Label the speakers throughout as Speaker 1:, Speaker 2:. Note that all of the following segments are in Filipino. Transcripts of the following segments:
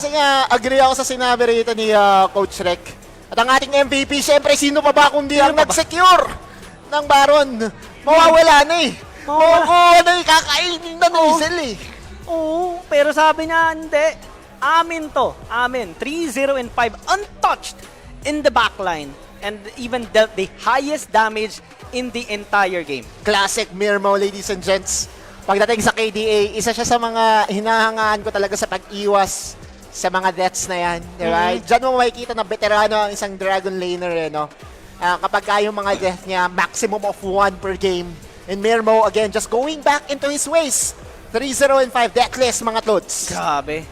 Speaker 1: Kasi nga, agree ako sa sinabi rito ni Coach Rek. At ang ating MVP, syempre, sino pa ba kundi ang nag-secure ng Baron? Mawawala na eh. Mawawala na eh, kakainin na ng Isel eh.
Speaker 2: Oo, pero sabi niya, hindi. Amin to. Amin. 3-0 and 5, untouched in the backline. And even dealt the highest damage in the entire game.
Speaker 1: Classic Mirmo, ladies and gents. Pagdating sa KDA, isa siya sa mga hinahangaan ko talaga sa pag-iwas sa mga deaths na yan, di ba? Diyan mo makikita na veterano ang isang Dragon Laner, no? Kapag yung mga death niya, maximum of 1 per game. And Mirmo, again, just going back into his ways. 3-0 and 5, deathless, mga tlots.
Speaker 2: Grabe.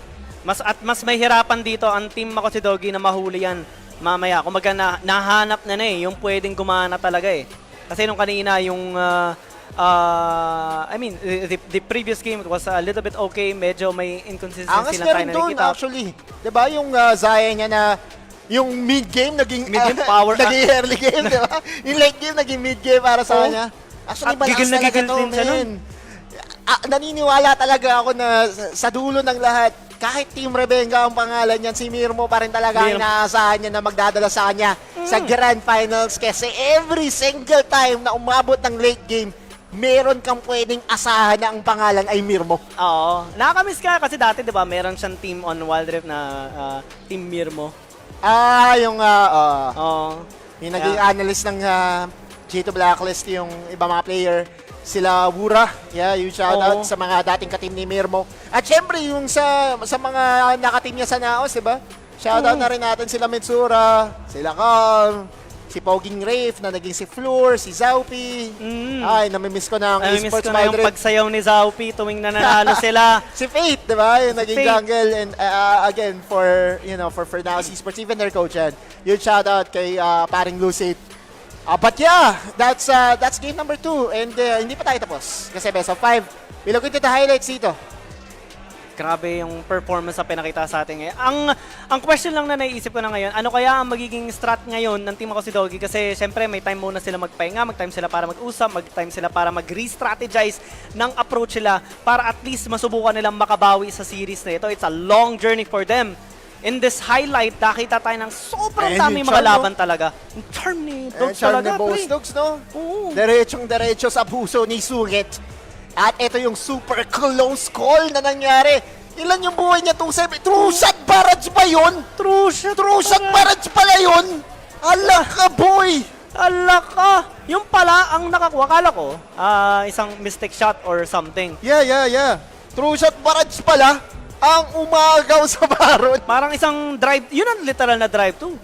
Speaker 2: Mas may hirapan dito ang team ako si Doggy na mahuli yan mamaya. Kumaga nahanap na yung pwedeng gumana talaga eh. Kasi nung kanina yung the previous game was a little bit okay, medyo may inconsistency na tayo nakikita.
Speaker 1: Actually, 'di ba yung Zaya niya na yung mid game naging
Speaker 2: power
Speaker 1: naging early game, 'di ba? Yung late game naging mid game para sa kanya. Actually, malakas talaga to, man. Naniniwala talaga ako na sa dulo ng lahat, kahit Team Rebenga ang pangalan niyan, si Mirmo pa rin talaga ang inaasahan niya na magdadala sa kanya sa Grand Finals kasi every single time na umabot ng late game, meron kang pwedeng asahan na ang pangalan ay Mirmo.
Speaker 2: Oo. Nakakamiss ka kasi dati, di ba, meron siyang team on Wild Rift na Team Mirmo.
Speaker 1: Yung naging analyst ng G2 Blacklist, yung iba mga player, sila Wura. Yeah, yung shoutout sa mga dating katim ni Mirmo. At syempre, yung sa mga nakatim niya sa Naos, di ba? Shoutout na rin natin sila Mitsura, sila Calm, si Poging Rafe na naging si Floor, si Zaupi. Ay, namimiss ko na ang esports
Speaker 2: na yung pagsayaw ni Zaupi tuwing nananalo sila.
Speaker 1: Si Fate, di ba? Yung naging jungle. And again, for now, esports, even their coach yan. Yung shoutout kay paring Lucid. But yeah, that's game number 2. And hindi pa tayo tapos. Kasi best of 5. We look into the highlights dito.
Speaker 2: Grabe yung performance na pinakita sa atin ngayon. Ang question lang na naiisip ko na ngayon, ano kaya ang magiging strat ngayon ng team ako si Doggy? Kasi syempre may time muna sila magpahinga, mag-time sila para mag-usap, mag-time sila para mag-re-strategize ng approach nila para at least masubukan nilang makabawi sa series na ito. It's a long journey for them. In this highlight, nakita tayo ng sobrang dami mga laban talaga. Yung charm ni Dogs talaga,
Speaker 1: pre. Dogs, no? Diretsong-diretso sa puso ni Sugit. At ito yung super close call na nangyari. Ilan yung buhay niya? 2-7. True shot barrage ba yun? True shot barrage pala yun? Ala ka, boy!
Speaker 2: Ala ka! Yung pala ang nakakuha. Kala ko, isang mistake shot or something.
Speaker 1: Yeah. True shot barrage pala ang umagaw sa Baron.
Speaker 2: Parang isang drive. Yun ang literal na drive too.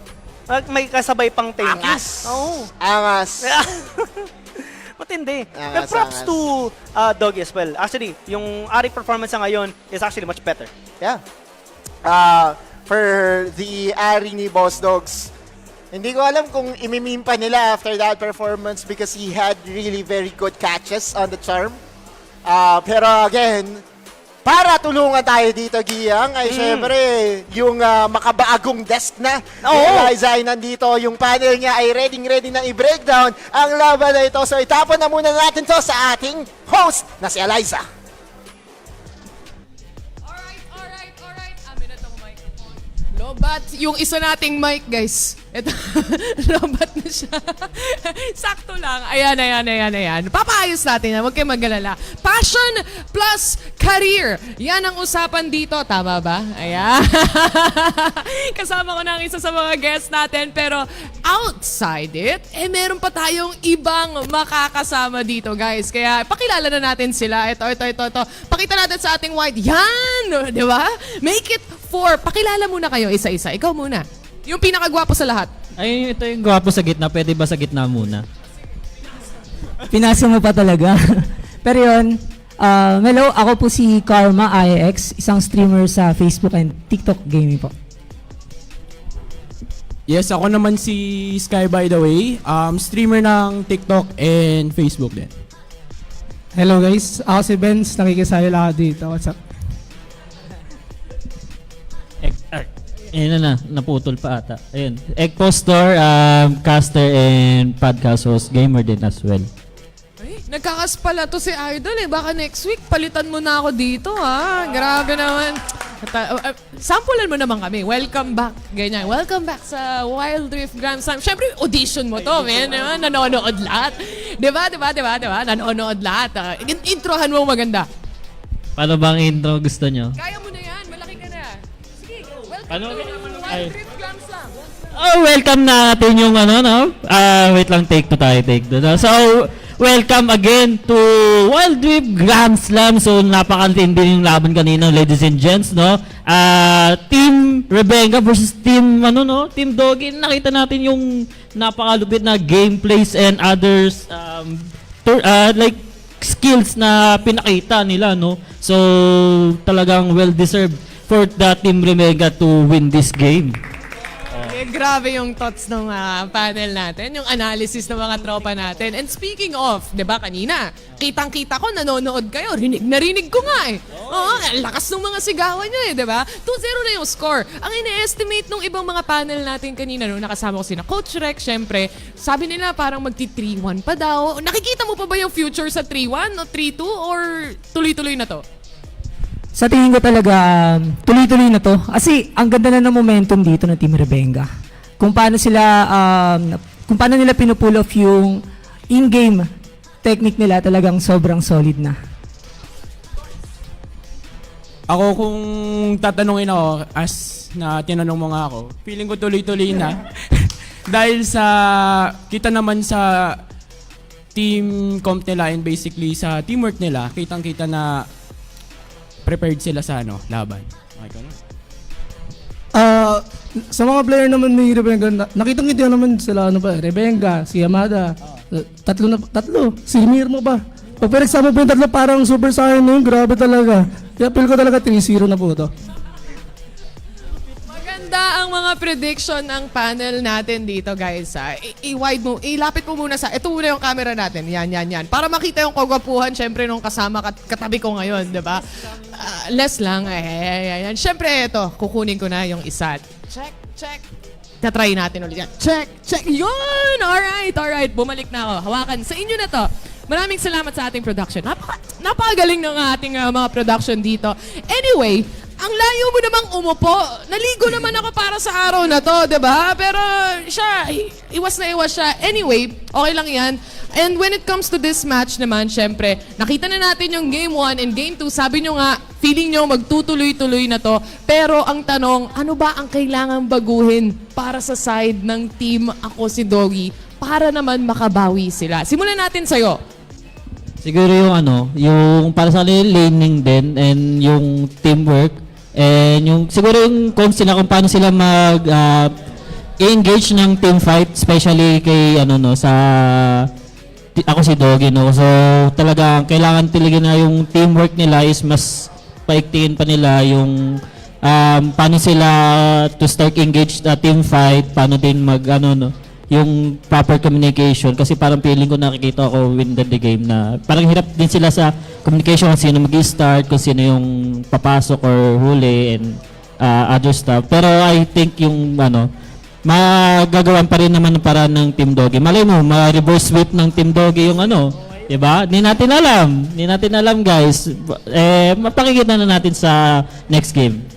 Speaker 2: May kasabay pang thank you.
Speaker 1: Angas.
Speaker 2: Matindi. But props to Doggy as well. Actually, yung Ari performance ngayon is actually much better.
Speaker 1: Yeah. For the Ari ni Boss Dogs, hindi ko alam kung imimim pa nila after that performance because he had really very good catches on the charm. Pero again, para tulungan tayo dito, Giyang, ay syempre, yung makabaagong desk na. Eliza ay nandito, yung panel niya ay ready na i-breakdown ang laban na ito. So itapon na muna natin to sa ating host na si Eliza.
Speaker 3: Alright. Amin na itong microphone. Lobat yung isa nating mic, guys. Ito, lobat na siya. Sakto lang. Ayan. Papaayos natin. Huwag kayong mag-alala. Passion plus career. Yan ang usapan dito. Tama ba? Ayan. Kasama ko na ang isa sa mga guests natin. Pero outside it, meron pa tayong ibang makakasama dito, guys. Kaya pakilala na natin sila. Ito. Pakita natin sa ating white. Yan! Di ba? Make it 4. Pakilala muna kayo isa-isa. Ikaw muna. Yung pinakagwapo sa lahat.
Speaker 4: Ay, ito yung gwapo sa gitna. Pwede ba sa gitna muna? Pinasa mo pa talaga. Pero yun, hello, ako po si Karma IX, isang streamer sa Facebook and TikTok gaming po.
Speaker 5: Yes, ako naman si Sky by the way, streamer ng TikTok and Facebook din.
Speaker 6: Hello guys, ako si Benz, nakikisaya lang dito. What's up?
Speaker 4: Ayun na, naputol pa ata. Ayun, Egg-Postor, caster and podcast host, gamer din as well.
Speaker 3: Ay, nagkakas pala to si Idol eh. Baka next week palitan mo na ako dito ha. Grabe naman. Sampulan mo naman kami. Welcome back. Ganyan. Welcome back sa Wild Rift Grand Slam. Siyempre, audition mo to, man. Diba? Nanonood lahat. Diba? Nanonood lahat. Introhan mo maganda.
Speaker 7: Paano bang intro gusto nyo?
Speaker 3: Kaya mo na yan. Malaki ka na. Sige, welcome
Speaker 7: Ano?
Speaker 3: to
Speaker 7: Ay.
Speaker 3: Wild Rift Grand Slam.
Speaker 7: Oh, welcome natin yung ano, no? Wait lang, take 2 tayo, take 2. So, welcome again to Wild Rift Grand Slam. So, napakantindi yung laban kanina, ladies and gents, no? Team Rebenga versus Team, Team Doggy. Nakita natin yung napakalupit na gameplays and others, like, skills na pinakita nila, no? So, talagang well-deserved for the Team Rebenga to win this game.
Speaker 3: Grabe yung thoughts ng panel natin, yung analysis ng mga tropa natin. And speaking of, di ba kanina, kitang-kita ko, nanonood kayo, narinig ko nga eh. Oo, lakas ng mga sigawan nyo eh, di ba? 2-0 na yung score. Ang ina-estimate ng ibang mga panel natin kanina, no, nakasama ko sina Coach Rex, syempre, sabi nila parang magti-3-1 pa daw. Nakikita mo pa ba yung future sa 3-1 o 3-2 or tuloy-tuloy na to?
Speaker 4: Sa tingin ko talaga, tuloy-tuloy na to. Kasi ang ganda na ng momentum dito ng Team Rebenga. Kung paano nila pinupull off yung in-game technique nila, talagang sobrang solid na.
Speaker 5: Ako kung tatanungin ako, as na tinanong mo nga ako, feeling ko tuloy-tuloy na. Dahil sa, kita naman sa team comp nila and basically sa teamwork nila, kitang-kita na prepared sila sa laban. Okay ka na?
Speaker 6: Sa mga player naman ni Rebenga, nakitang-kita naman sila Rebenga, si Yamada. Tatlo. Si Mirmo ba? Pag pinagsama po yung tatlo, parang super saiyan na yun. Grabe talaga. Kaya feel ko talaga 3-0 na po to.
Speaker 3: Maganda ang mga prediction ng panel natin dito, guys. I-wide mo, ilapit mo muna ito muna yung camera natin. Yan. Para makita yung kagwapuhan, syempre, nung kasama katabi ko ngayon, di ba? Less lang. Ayan. Syempre, ito, kukunin ko na yung isa. Check. Tatry natin ulit yan. Check. Yun! Alright. Bumalik na ako. Hawakan. Sa inyo na to. Maraming salamat sa ating production. Napakagaling ng ating mga production dito. Anyway, ang layo mo namang umupo. Naligo naman ako para sa araw na to, di ba? Pero siya, iwas siya. Anyway, okay lang yan. And when it comes to this match naman, syempre, nakita na natin yung Game 1 and Game 2. Sabi nyo nga, feeling nyo magtutuloy-tuloy na to. Pero ang tanong, ano ba ang kailangang baguhin para sa side ng team ako si Doggy para naman makabawi sila? Simulan natin sa'yo.
Speaker 7: Siguro yung para sa laning din and yung teamwork and yung siguro yung cons nila kung paano sila engage ng team fight, especially kay ako si Doggy, no. So talaga kailangan talaga na yung teamwork nila is mas paiktiin pa nila yung paano sila to start engage the team fight, paano din yung proper communication, kasi parang feeling ko nakikita ko win the game na parang hirap din sila sa communication kung sino mag-start, kung sino yung papasok or huli and other stuff. Pero I think yung magagawan pa rin naman para ng Team Doggy. Malay mo, ma-reverse sweep ng Team Doggy yung diba? Hindi natin alam guys. Mapakikita na natin sa next game.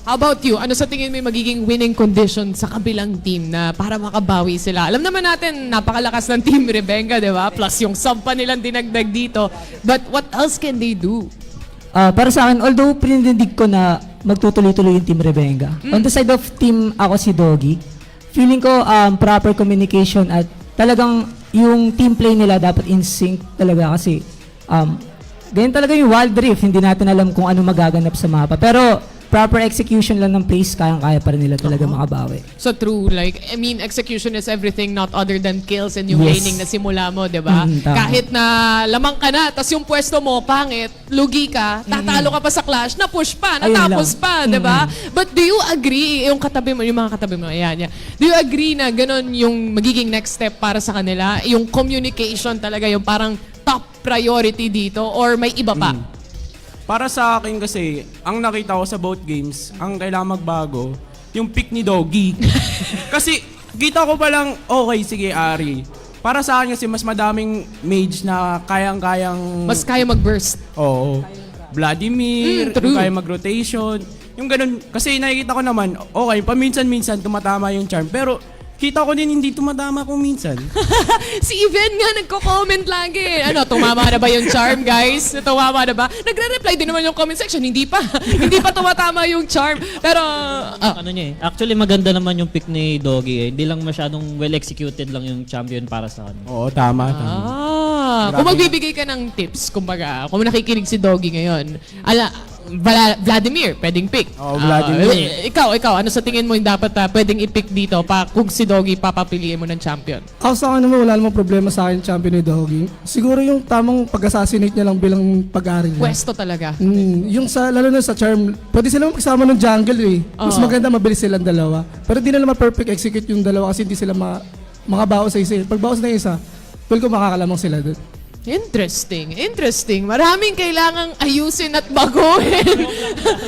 Speaker 3: How about you? Ano sa tingin mo yung magiging winning condition sa kabilang team na para makabawi sila? Alam naman natin, napakalakas ng Team Rebenga, di ba? Plus yung sub pa nilang dinagdag dito. But what else can they do?
Speaker 4: Para sa akin, although pininindig ko na magtutuloy-tuloy yung Team Rebenga, on the side of team ako si Doggy, feeling ko proper communication at talagang yung team play nila dapat in sync talaga kasi ganyan talaga yung Wild Rift, hindi natin alam kung ano magaganap sa mapa. Pero proper execution lang ng plays, kayang-kaya pa rin nila talaga makabawi.
Speaker 3: So true, execution is everything not other than kills and yung laning na simula mo, di ba? Kahit na lamang ka na, tas yung pwesto mo, pangit, lugi ka, tatalo ka pa sa clash, na-push pa, natapos pa, di ba? But do you agree, yung mga katabi mo, ayan. Do you agree na ganun yung magiging next step para sa kanila? Yung communication talaga, yung parang top priority dito, or may iba pa?
Speaker 5: Para sa akin kasi, ang nakita ko sa both games, ang kailangan magbago, yung pick ni Doggy. Kasi kita ko palang, okay, sige, Ari. Para sa akin kasi mas madaming mage na kayang-kayang...
Speaker 3: Mas kaya mag-burst.
Speaker 5: Oo. Vladimir,
Speaker 3: True.
Speaker 5: yung kaya mag-rotation. Yung ganun, kasi nakikita ko naman, okay, paminsan-minsan tumatama yung charm, pero kita ko din hindi tumatama kung minsan.
Speaker 3: Si Even nga nagko-comment lagi. Ano, tumama na ba yung charm, guys? Tumama na ba? Nagre-reply din naman yung comment section. Hindi pa. Hindi pa tumatama yung charm. Pero,
Speaker 7: Ano niya actually maganda naman yung pick ni Doggy Hindi lang masyadong well executed lang yung champion para sa kanya.
Speaker 5: Oo, tama.
Speaker 3: kung magbibigay ka ng tips, kumbaga, kung nakikinig si Doggy ngayon, Vladimir, pwedeng pick.
Speaker 5: Oo, Vladimir.
Speaker 3: Ikaw, ano sa tingin mo yung dapat pwedeng i-pick dito kung si Doggy papapiliin mo ng champion?
Speaker 6: Ako sa akin naman, wala namang problema sa akin champion ni Doggy. Siguro yung tamang pag-assassinate niya lang bilang pag-ari niya.
Speaker 3: Pwesto talaga.
Speaker 6: Yung lalo na sa charm, pwede sila magsama ng jungle eh. Mas maganda mabilis silang dalawa. Pero di na naman perfect execute yung dalawa kasi hindi sila makabawas sa isa. Pag bawas na isa, feel ko makakalamang sila doon.
Speaker 3: Interesting. Maraming kailangang ayusin at baguhin.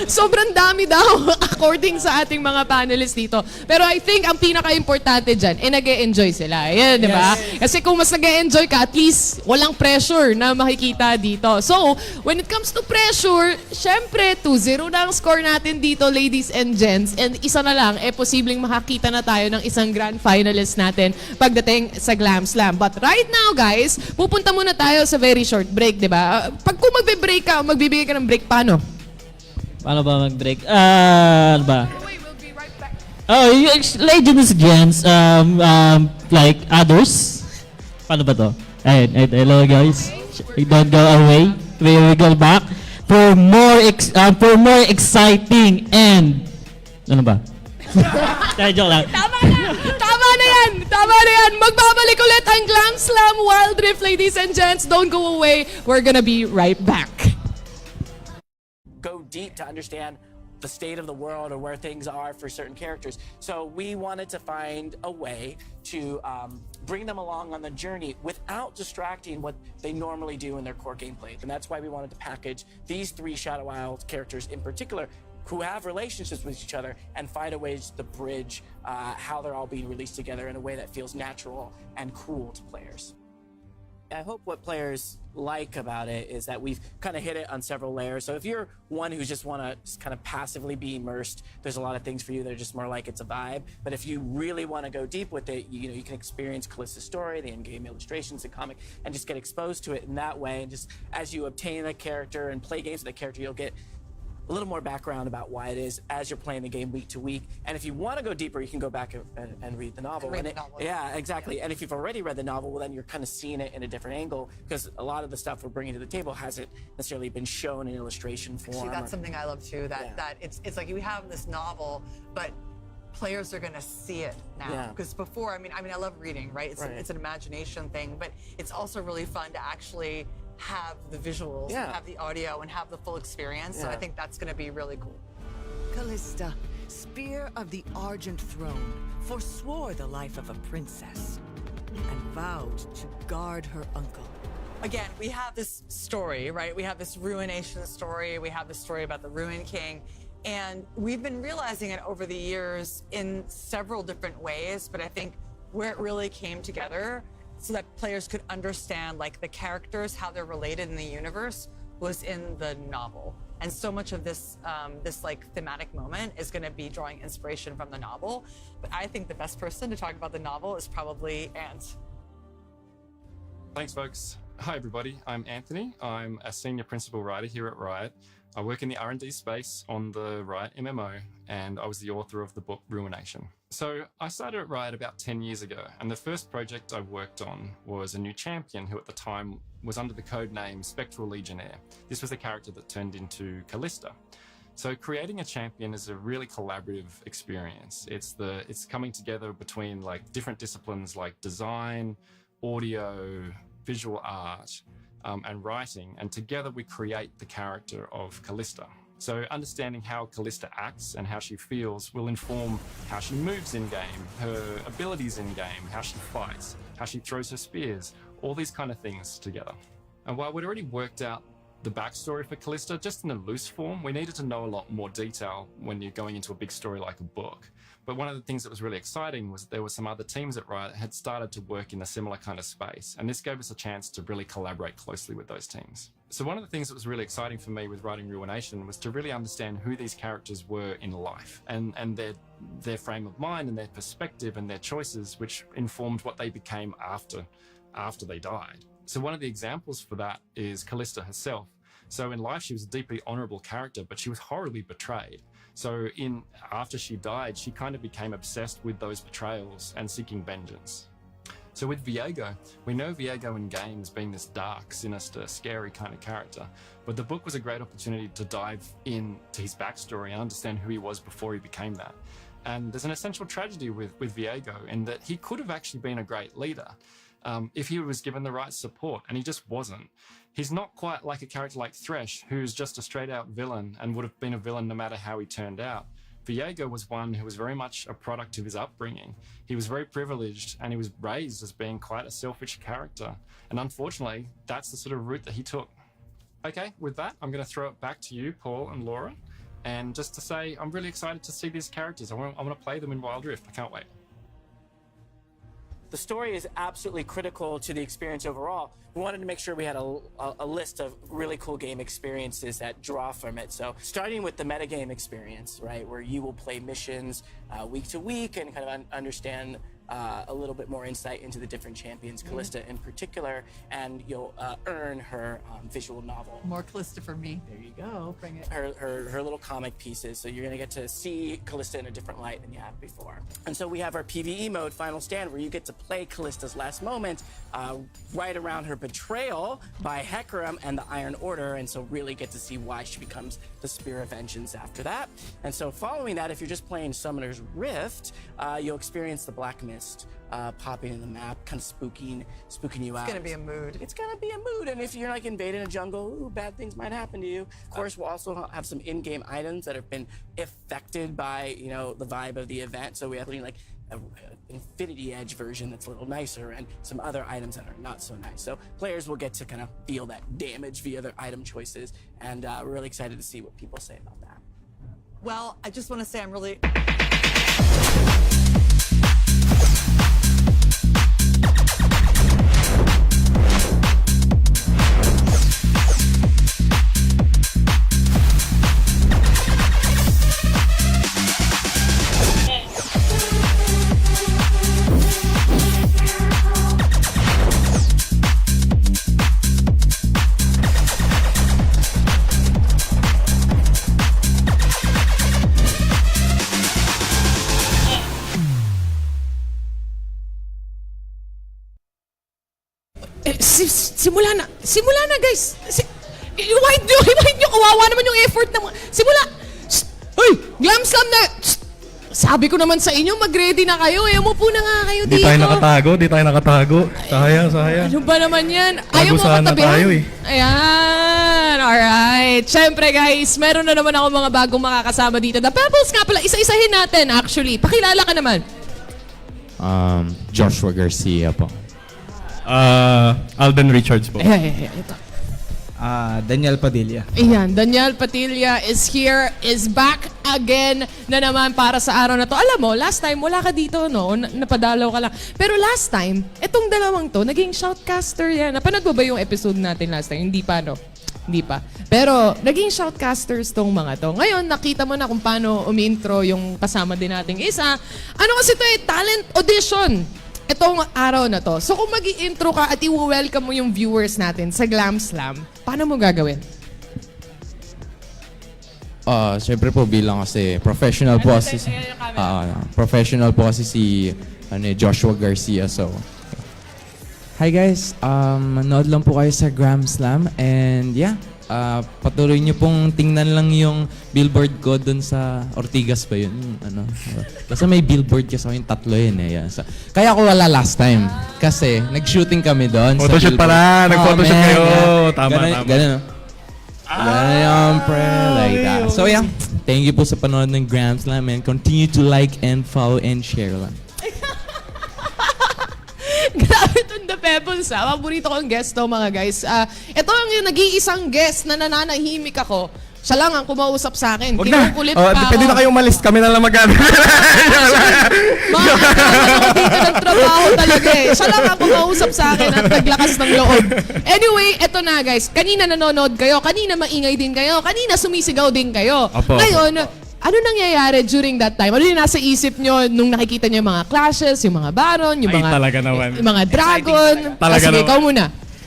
Speaker 3: Sobrang dami daw according sa ating mga panelists dito. Pero I think ang pinaka-importante dyan, nag-e-enjoy sila. Yan, di ba? Kasi kung mas nag-e-enjoy ka, at least walang pressure na makikita dito. So, when it comes to pressure, syempre, 2-0 na ang score natin dito, ladies and gents. And isa na lang, posibleng makakita na tayo ng isang grand finalist natin pagdating sa Glam Slam. But right now, guys, pupunta muna tayo sa very short break, di ba? Pag kung magbe-break ka, magbibigay ka ng break, paano?
Speaker 7: Paano ba mag-break? Ano ba? Oh, legends against like others. Paano ba to? Ayun, hello guys. Don't go away. We will go back for more exciting and ano ba? Joke lang.
Speaker 3: Tama na yan. Magbabalik ulit ang Glam Slam Wild Rift, ladies and gents. Don't go away. We're gonna be right back.
Speaker 8: Go deep to understand the state of the world or where things are for certain characters. So we wanted to find a way to bring them along on the journey without distracting what they normally do in their core gameplay. And that's why we wanted to package these 3 Shadow Isle characters in particular who have relationships with each other and find a way to bridge how they're all being released together in a way that feels natural and cool to players. I hope what players like about it is that we've kind of hit it on several layers. So if you're one who just want to kind of passively be immersed, there's a lot of things for you that are just more like it's a vibe. But if you really want to go deep with it, you can experience Callista's story, the in-game illustrations, the comic, and just get exposed to it in that way. And just as you obtain a character and play games with that character, you'll get a little more background about why it is as you're playing the game week to week. And if you want to go deeper, you can go back and read the novel. Yeah, exactly. Yeah. And if you've already read the novel, well, then you're kind of seeing it in a different angle because a lot of the stuff we're bringing to the table hasn't necessarily been shown in illustration form.
Speaker 9: See, that's something I love too, that it's like you have this novel, but players are going to see it now. Because before, I mean, I love reading, right? It's an imagination thing, but it's also really fun to actually have the visuals, have the audio, and have the full experience. So I think that's going to be really cool.
Speaker 10: Callista, Spear of the Argent Throne, forswore the life of a princess and vowed to guard her uncle.
Speaker 9: Again, we have this story, right? We have this ruination story. We have this story about the Ruin King. And we've been realizing it over the years in several different ways, but I think where it really came together so that players could understand like the characters, how they're related in the universe, was in the novel. And so much of this this like thematic moment is going to be drawing inspiration from the novel. But I think the best person to talk about the novel is probably Ant.
Speaker 11: Thanks, folks. Hi, everybody. I'm Anthony. I'm a senior principal writer here at Riot. I work in the R&D space on the Riot MMO, and I was the author of the book Ruination. So I started at Riot about 10 years ago, and the first project I worked on was a new champion who at the time was under the code name Spectral Legionnaire. This was the character that turned into Callista. So creating a champion is a really collaborative experience. It's coming together between like different disciplines like design, audio, visual art, and writing, and together we create the character of Callista. So understanding how Callista acts and how she feels will inform how she moves in-game, her abilities in-game, how she fights, how she throws her spears, all these kind of things together. And while we'd already worked out the backstory for Callista, just in a loose form, we needed to know a lot more detail when you're going into a big story like a book. But one of the things that was really exciting was there were some other teams at Riot that had started to work in a similar kind of space. And this gave us a chance to really collaborate closely with those teams. So one of the things that was really exciting for me with writing Ruination was to really understand who these characters were in life and their frame of mind and their perspective and their choices, which informed what they became after they died. So one of the examples for that is Callista herself. So in life, she was a deeply honorable character, but she was horribly betrayed. So after she died, she kind of became obsessed with those betrayals and seeking vengeance. So with Viego, we know Viego in games being this dark, sinister, scary kind of character, but the book was a great opportunity to dive into his backstory and understand who he was before he became that. And there's an essential tragedy with Viego in that he could have actually been a great leader if he was given the right support, and he just wasn't. He's not quite like a character like Thresh, who's just a straight-out villain and would have been a villain no matter how he turned out. Viego was one who was very much a product of his upbringing. He was very privileged and he was raised as being quite a selfish character. And unfortunately, that's the sort of route that he took. Okay, with that, I'm going to throw it back to you, Paul and Laura. And just to say, I'm really excited to see these characters. I want to play them in Wild Rift. I can't wait.
Speaker 8: The story is absolutely critical to the experience overall. We wanted to make sure we had a list of really cool game experiences that draw from it. So starting with the metagame experience, right, where you will play missions week to week and kind of understand a little bit more insight into the different champions, Callista in particular, and you'll earn her visual novel.
Speaker 9: More Callista for me.
Speaker 8: There you go.
Speaker 9: Bring it.
Speaker 8: Her little comic pieces, so you're going to get to see Callista in a different light than you have before. And so we have our PvE mode, Final Stand, where you get to play Callista's last moment right around her betrayal by Hecarim and the Iron Order, and so really get to see why she becomes the Spear of Vengeance after that. And so following that, if you're just playing Summoner's Rift, you'll experience the Black Mist popping in the map, kind of spooking you out.
Speaker 9: It's gonna be a mood.
Speaker 8: It's gonna be a mood, and if you're like invading a jungle, ooh, bad things might happen to you. Of course, we'll also have some in-game items that have been affected by, you know, the vibe of the event. So we have like an Infinity Edge version that's a little nicer, and some other items that are not so nice. So players will get to kind of feel that damage via their item choices, and we're really excited to see what people say about that.
Speaker 9: Well, I just want to say I'm really...
Speaker 3: Simula na guys. Wait nyo, kawawa naman yung effort na simula. Hoy, Glam Slam na. Sabi ko naman sa inyo, mag-ready na kayo. Umupo na nga kayo dito.
Speaker 6: Di tayo nakatago. Sayang.
Speaker 3: Ano ba naman yan? Ayaw mo
Speaker 6: sana
Speaker 3: katabihan?
Speaker 6: tayo eh.
Speaker 3: Ayan, alright. Siyempre guys, meron na naman ako mga bagong makakasama dito. The Pebbles nga pala, isa-isahin natin actually. Pakilala ka naman.
Speaker 12: Joshua Garcia po.
Speaker 6: Alden Richards po.
Speaker 3: Ito.
Speaker 12: Daniel Padilla.
Speaker 3: Ayan, Daniel Padilla is here, is back again na naman para sa araw na to. Alam mo, last time wala ka dito, no? Napadalaw ka lang. Pero last time, itong dalawang to, naging shoutcaster yan. Napanood mo ba yung episode natin last time? Hindi pa, no? Hindi pa. Pero naging shoutcasters tong mga to. Ngayon, nakita mo na kung paano umi-intro yung kasama din nating isa. Ano kasi ito talent audition. Itong araw na to. So kung mag-i-intro ka at i-welcome mo yung viewers natin sa Glam Slam, paano mo gagawin?
Speaker 12: Siyempre po bilang kasi professional po kasi si Joshua Garcia. So hi guys, manood lang po kayo sa Glam Slam, and yeah, patuloy niyo pong tingnan lang yung billboard ko dun sa Ortigas ba yun? Basta may billboard kasi yung tatlo yun eh. Yeah. So, kaya ako wala last time kasi nag-shooting kami doon.
Speaker 6: Photoshoot pala, nag-photoshoot kayo. Tama.
Speaker 12: Ganun yung pre, like that. So yeah, thank you po sa panonood ng Glam Slam, and continue to like and follow and share lang.
Speaker 3: Grabe itong The Pebbles, ha? Paborito kong guest to, mga guys. Ito ang yung nag-iisang guest na nananahimik ako Siya lang ang kumausap sa akin.
Speaker 13: Wag na.
Speaker 3: Kinukulit
Speaker 13: Oh,
Speaker 3: pa
Speaker 13: pwede
Speaker 3: ako.
Speaker 13: na kayo umalis. Kami na lang mag-ano.
Speaker 3: Mga ako dito ng trabaho talaga eh. Siya lang ang kumausap sa akin at naglakas ng loob. Anyway, eto na guys. Kanina nanonood kayo. Kanina maingay din kayo. Kanina sumisigaw din kayo.
Speaker 13: Opo.
Speaker 3: Ngayon, ano nangyayari during that time? Ano yung nasa isip nyo nung nakikita nyo yung mga clashes, yung mga baron, yung
Speaker 13: Ay,
Speaker 3: mga,
Speaker 13: talaga naman.
Speaker 3: yung mga dragon?
Speaker 13: Talaga
Speaker 3: Sige,
Speaker 13: naman.
Speaker 3: ikaw muna.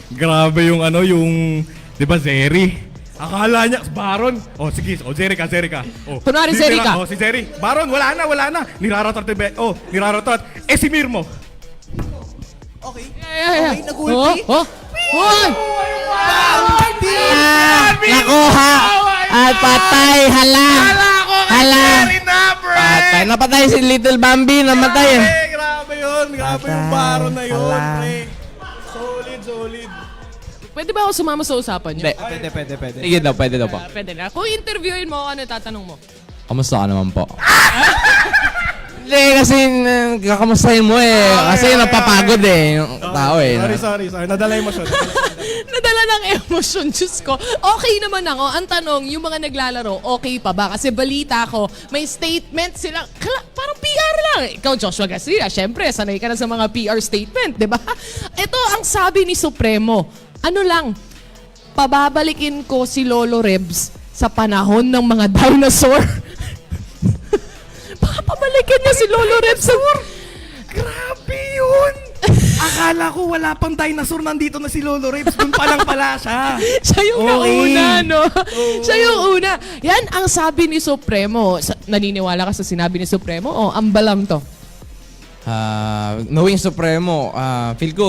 Speaker 13: Grabe yung ano, yung... Di ba, Zeri? Akala niya, Baron. Oh, sige. Oh, Zeri ka. Oh,
Speaker 3: Kunwari,
Speaker 13: di
Speaker 3: Zeri
Speaker 13: sila-
Speaker 3: ka.
Speaker 13: Oh, si Zeri. Baron, wala na. Niraratot. Niraratot. Eh, si Mirmo.
Speaker 3: Okay, nag-ulti. Oh.
Speaker 4: Nakuha! At patay! Hala! Hala! Patay! Napatay si Little Bambi! Namatay!
Speaker 13: Grabe yun. Grabe yung Baron na yun, pre. Solid.
Speaker 3: Pwede ba ako sumama sa usapan nyo?
Speaker 2: Pwede.
Speaker 12: Sige daw, pwede daw po.
Speaker 3: Pwede na. Kung interviewin mo, ano tatanong mo?
Speaker 12: Kamusta ka naman po? Hindi, kasi kakamustahin mo eh. Kasi napapagod eh, yung tao eh.
Speaker 13: Sorry. Nadala yung emosyon.
Speaker 3: Nadala ng emosyon, Diyos ko. Okay naman ako. Ang tanong, yung mga naglalaro, okay pa ba? Kasi balita ko, may statement sila. Parang PR lang. Ikaw, Joshua Garcia, syempre, sanay ka na sa mga PR statement, di ba? Ito ang sabi ni Supremo. Ano lang, pababalikin ko si Lolo Rebs sa panahon ng mga dinosaur. Papabalikin niya si Lolo Rebs sa...
Speaker 13: Grabe yun! Akala ko wala pang dinosaur, nandito na si Lolo Rebs. Doon pa lang pala siya.
Speaker 3: Siya yung nauna, no? Siya yung una. Yan ang sabi ni Supremo. Naniniwala ka sa sinabi ni Supremo? O ambalang to?
Speaker 12: Knowing Supremo, feel ko,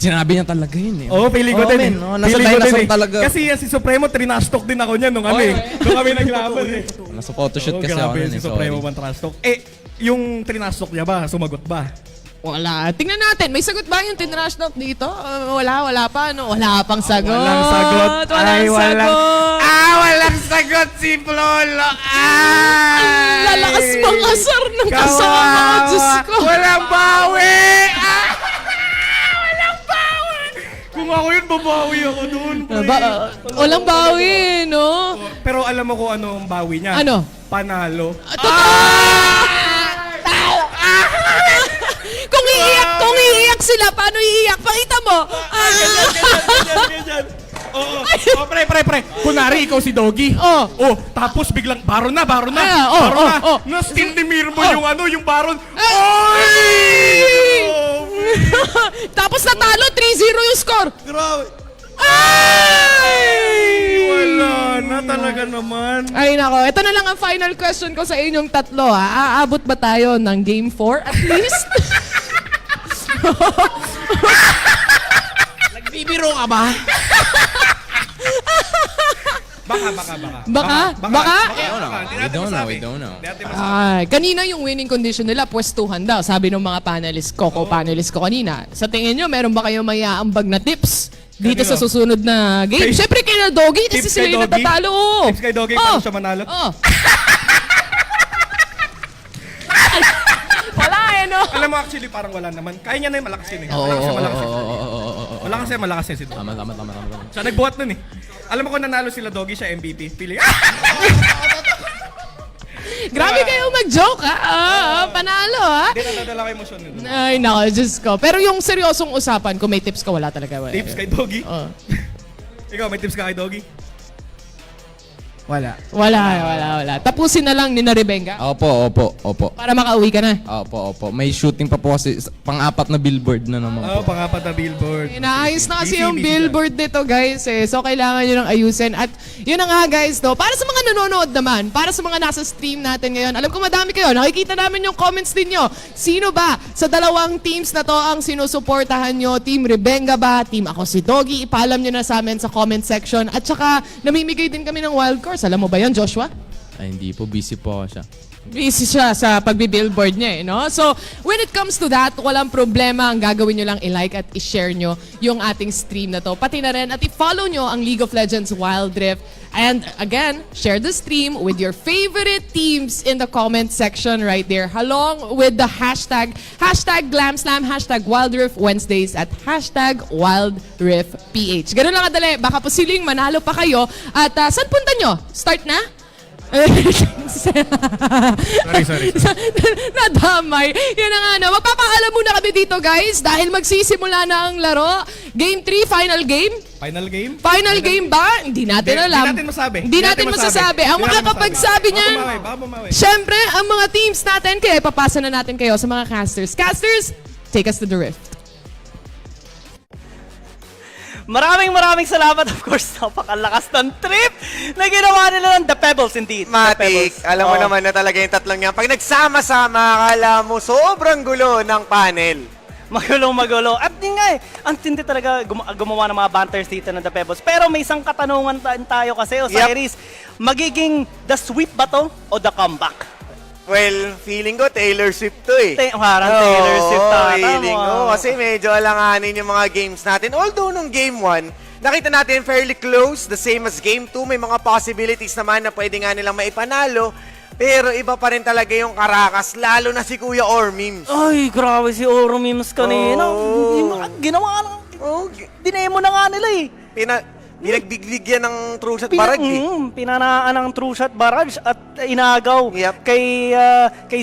Speaker 12: sinabi niya talaga yun eh.
Speaker 13: Oo, feeling ko din eh.
Speaker 12: Nasa
Speaker 13: Feeling ko
Speaker 12: dinosaur
Speaker 13: din eh.
Speaker 12: talaga.
Speaker 13: Kasi yan si Supremo, trinastok din ako niyan nung kami. Nung kami naglaban eh.
Speaker 12: Nasa photoshoot kasi ako
Speaker 13: Grabe
Speaker 12: nun
Speaker 13: si
Speaker 12: eh,
Speaker 13: Supremo
Speaker 12: sorry.
Speaker 13: bang trastok. Eh, yung trinastok niya ba? Sumagot ba?
Speaker 3: Wala. Tingnan natin. May sagot ba yung tinrush talk dito? Wala pa. No? Wala pang sagot.
Speaker 13: Walang sagot.
Speaker 3: Walang sagot si Lolo. Ang lalakas pang asar ng kasama. Diyos ko.
Speaker 13: Walang bawi! Kung ako yun, babawi ako doon.
Speaker 3: Walang bawi, no?
Speaker 13: Pero alam mo kung ano ang bawi niya?
Speaker 3: Ano?
Speaker 13: Panalo.
Speaker 3: Kung iiyak sila, paano iiyak? Pakita mo.
Speaker 13: Ganyan. Oo. Pre. Kunwari, ikaw si Doggy.
Speaker 3: Oh.
Speaker 13: Tapos biglang, Baron na.
Speaker 3: Oh.
Speaker 13: Na-steal ni Mirmo yung Baron.
Speaker 3: Tapos natalo, 3-0 yung score.
Speaker 13: Grabe.
Speaker 3: Ay!
Speaker 13: Wala na talaga naman.
Speaker 3: Ay nako, ito na lang ang final question ko sa inyong tatlo. Aabot ba tayo ng Game 4 at least?
Speaker 13: Nagbibiro ka ba? Baka.
Speaker 12: We don't know.
Speaker 3: Ay, kanina yung winning condition nila, pwestuhan daw. Sabi ng mga panelists ko, co-panelists ko kanina. Sa tingin nyo, meron ba kayong may aambag na tips dito sa susunod na game? Siyempre kay na Doggy kasi
Speaker 13: Tips
Speaker 3: sila
Speaker 13: kay
Speaker 3: yung
Speaker 13: Doggy?
Speaker 3: natatalo.
Speaker 13: Tips kay Doggy, paano siya manalo?
Speaker 3: Wala no?
Speaker 13: Alam mo, actually, parang wala naman. Kaya niya na yung malakas yun eh. Malakas yan si Doggy.
Speaker 12: Tama.
Speaker 13: Siya nagbuhat nun eh. Alam mo kung nanalo sila Doggy, siya MVP. Feeling,
Speaker 3: Grabe kayo mag-joke panalo
Speaker 13: Hindi na nadala ko emosyon nito.
Speaker 3: Ay nako, Diyos ko. Pero yung seryosong usapan, kung may tips ka, wala talaga.
Speaker 13: Tips kay Doggy? Ikaw, may tips ka kay Doggy?
Speaker 3: Wala. Tapusin na lang ni Naribenga
Speaker 12: Opo.
Speaker 3: para makauwi ka na.
Speaker 12: Opo. May shooting pa po kasi pang-apat na billboard na naman po.
Speaker 13: Pang-apat na billboard.
Speaker 3: Inaayos na kasi
Speaker 13: Busy
Speaker 3: yung billboard nito, guys. So, kailangan nyo nang ayusin. At yun na nga, guys, no? Para sa mga nanonood naman, para sa mga nasa stream natin ngayon, alam ko madami kayo, nakikita namin yung comments ninyo. Sino ba sa dalawang teams na to ang sinusuportahan nyo? Team Rebenga ba? Team Ako si Doggy? Ipaalam nyo na sa amin sa comment section. At saka, namimigay din kami ng wild cards. Alam mo ba yan, Joshua?
Speaker 12: Ay, hindi po. Busy po ako siya.
Speaker 3: Busy siya sa pagbi-billboard niya no? So, when it comes to that, walang problema. Ang gagawin nyo lang i-like at i-share nyo yung ating stream na to. Pati na rin at i-follow nyo ang League of Legends Wild Rift. And again, share the stream with your favorite teams in the comment section right there. Along with the hashtag GlamSlam, hashtag Wild Rift Wednesdays at hashtag Wild Rift PH. Ganun lang kadali. Baka posiling manalo pa kayo. At saan punta nyo? Start na?
Speaker 13: Sorry.
Speaker 3: Nadamay. Yun na nga, no. Magpapaalam muna kami dito, guys, dahil magsisimula na ang laro. Game 3, final game.
Speaker 13: Final game?
Speaker 3: Final game ba? Hindi natin alam.
Speaker 13: Hindi natin masabi.
Speaker 3: Hindi natin masasabi. Ang makakapagsabi niyan, syempre, ang mga teams natin, kaya ipapasa na natin kayo sa mga casters. Casters, take us to the rift.
Speaker 2: Maraming salamat. Of course, napakalakas ng trip na ginawa nila ng The Pebbles, indeed.
Speaker 1: Matik, alam mo naman na talaga yung tatlong yan. Pag nagsama-sama, akala mo sobrang gulo ng panel.
Speaker 2: Magulo. At yun nga ang tindi talaga gumawa ng mga banters dito ng The Pebbles. Pero may isang katanungan tayo kasi, Osiris. Magiging the sweep ba to o the comeback?
Speaker 1: Well, feeling ko Taylor Swift to eh.
Speaker 2: Parang Taylor Swift tata.
Speaker 1: Feeling ko. Kasi medyo alanganin yung mga games natin. Although nung game 1, nakita natin fairly close, the same as game 2. May mga possibilities naman na pwede nga nilang maipanalo. Pero iba pa rin talaga yung Caracas, lalo na si Kuya Ormims.
Speaker 2: Ay, grabe si Ormims kanina. Ginawa na. Dinemo na nga nila eh.
Speaker 1: Binagbigyan ng true shot barrage
Speaker 2: Pinanaan ng true shot barrage at inagaw kay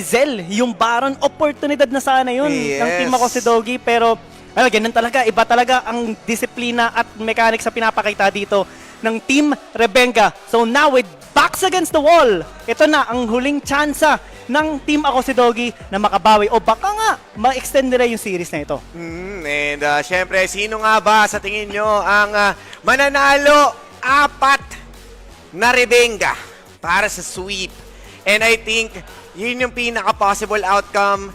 Speaker 2: Zell. Yung Baron, oportunidad na sana yun ng team ako si Doggy. Pero ganun talaga, iba talaga ang disiplina at mechanics sa pinapakita dito ng Team Rebenga. So now with backs against the wall, ito na ang huling tsansa ng Team Ako si Doggy na makabawi o baka nga ma-extend nila yung series na ito.
Speaker 1: And syempre, sino nga ba sa tingin nyo ang mananalo 4 na Rebenga para sa sweep? And I think yun yung pinaka-possible outcome.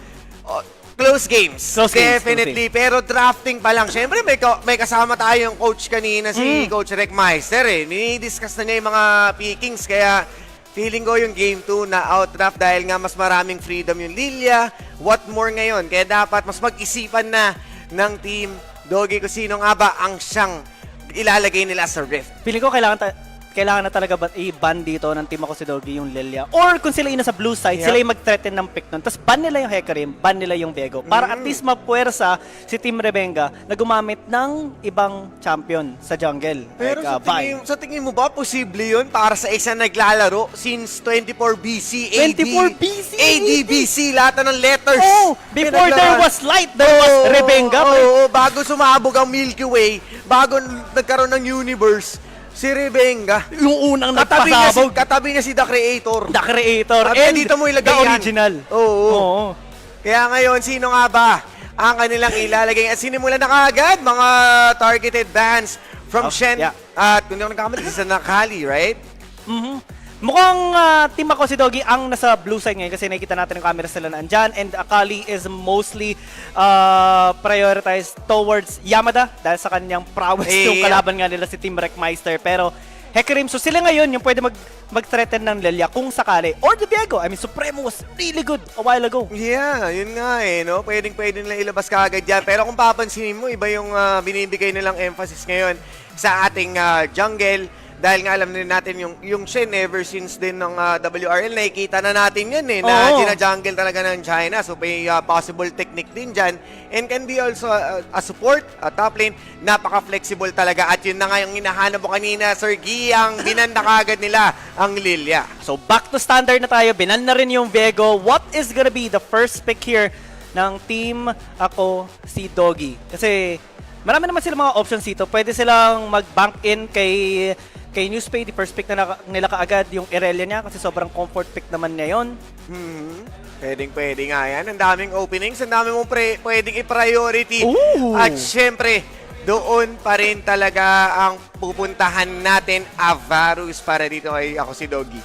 Speaker 1: Close games. Definitely. Pero drafting pa lang. Siyempre, may kasama tayong coach kanina, si Coach Rick Meister eh. Minidiscuss na niya yung mga pickings. Kaya feeling ko yung game 2 na out-draft dahil nga mas maraming freedom yung Lilia. What more ngayon? Kaya dapat mas mag-isipan na ng team Doggy kung sino nga ba ang siyang ilalagay nila sa rift.
Speaker 2: Feeling ko kailangan na talaga i-ban dito ng team ako si Doggy yung Lilia. Or kung sila yung nasa blue side, sila yung mag-threaten ng pick nun. Tapos ban nila yung Hecarim, ban nila yung Viego. Para at least mapuwersa si Team Rebenga na gumamit ng ibang champion sa jungle.
Speaker 1: Pero sa tingin mo ba posible yun para sa isang naglalaro since 24 BC, AD,
Speaker 2: 24 BC,
Speaker 1: ADBC, lahat ng letters.
Speaker 2: Before there was light, there was Rebenga.
Speaker 1: Bago sumabog ang Milky Way, bago nagkaroon ng universe, si Rebenga.
Speaker 2: Yung unang nagpasabog.
Speaker 1: Katabi niya si The Creator.
Speaker 2: The Creator.
Speaker 1: And dito mo ilagay
Speaker 2: the
Speaker 1: yan.
Speaker 2: original.
Speaker 1: Oo. Kaya ngayon, sino nga ba ang kanilang ilalagay? At sinimulan na kaagad mga targeted bans from Shen. At kung hindi ako nagkakamali, si Nakali, right?
Speaker 2: Mukhang team ako si Doggy ang nasa blue side ngayon kasi nakikita natin yung camera sila na andyan and Akali is mostly prioritized towards Yamada dahil sa kanyang prowess yung kalaban nga nila si Team Wreckmeister. Pero Hecarim, so sila ngayon yung pwede mag-threaten ng Lilia kung sakali. Or the Viego. I mean, Supremo was really good a while ago.
Speaker 1: Yeah, yun nga no? Pwede nila ilabas kaagad yan. Pero kung papansinin mo, iba yung binibigay nilang emphasis ngayon sa ating jungle. Dahil nga alam din natin yung Shen ever since din ng WRL, nakikita na natin yan eh, na gina-jungle talaga ng China. So may possible technique din dyan. And can be also a support, a top lane, napaka-flexible talaga. At yun na nga yung hinahanap mo kanina, Sir Guy, ang binanda kagad nila ang Lilia.
Speaker 2: So back to standard na tayo, binan na rin yung Viego. What is gonna be the first pick here ng team ako si Doggy? Kasi marami naman sila mga options dito. Pwede silang mag-bank in kay Newspay, the first pick na nila kaagad yung Irelia niya kasi sobrang comfort pick naman niya yun.
Speaker 1: Pwede nga yan. Ang daming openings, ang daming mong pwedeng i-priority. At syempre, doon pa rin talaga ang pupuntahan natin, Avarus, para dito ay ako si Doggy.